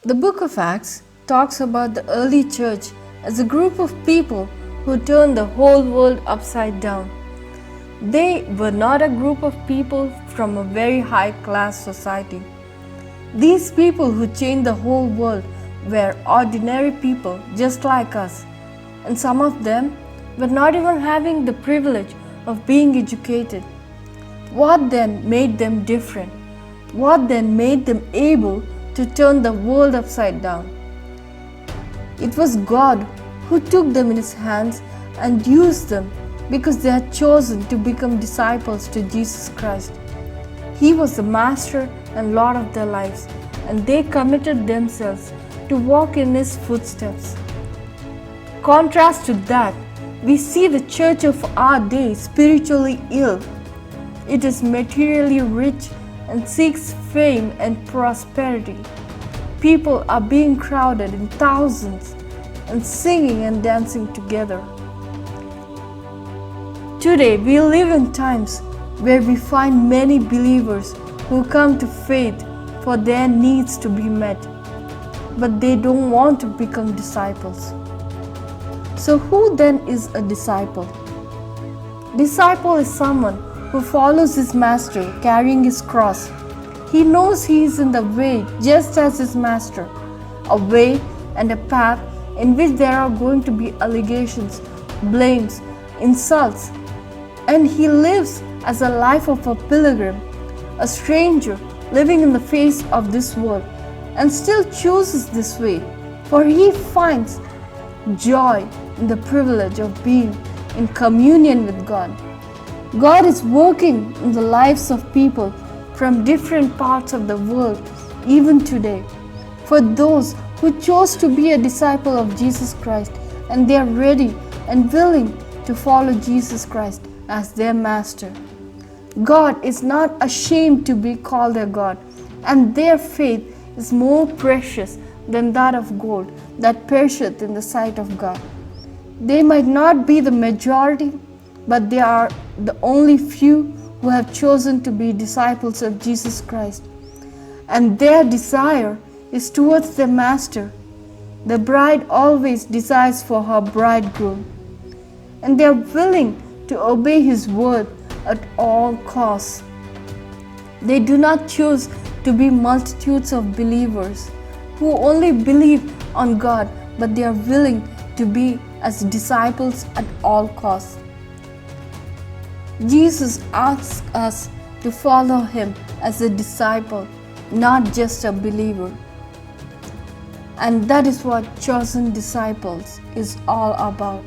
The book of Acts talks about the early church as a group of people who turned the whole world upside down. They were not a group of people from a very high class society. These people who changed the whole world were ordinary people just like us, and some of them were not even having the privilege of being educated. What then made them different? What then made them able to turn the world upside down? It was God who took them in His hands and used them because they had chosen to become disciples to Jesus Christ. He was the Master and Lord of their lives, and they committed themselves to walk in His footsteps. Contrast to that, we see the church of our day spiritually ill. It is materially rich and seeks fame and prosperity. People are being crowded in thousands and singing and dancing together. Today, we live in times where we find many believers who come to faith for their needs to be met, but they don't want to become disciples. So who then is a disciple? Disciple is someone who follows his master carrying his cross. He knows he is in the way just as his master, a way and a path in which there are going to be allegations, blames, insults, and he lives as a life of a pilgrim, a stranger living in the face of this world, and still chooses this way, for he finds joy in the privilege of being in communion with God. God is working in the lives of people from different parts of the world, even today, for those who chose to be a disciple of Jesus Christ, and they are ready and willing to follow Jesus Christ as their master. God is not ashamed to be called their God, and their faith is more precious than that of gold that perisheth in the sight of God. They might not be the majority, but they are the only few who have chosen to be disciples of Jesus Christ, and their desire is towards their master. The bride always desires for her bridegroom, and they are willing to obey his word at all costs. They do not choose to be multitudes of believers who only believe on God, but they are willing to be as disciples at all costs. Jesus asks us to follow Him as a disciple, not just a believer. And that is what chosen disciples is all about.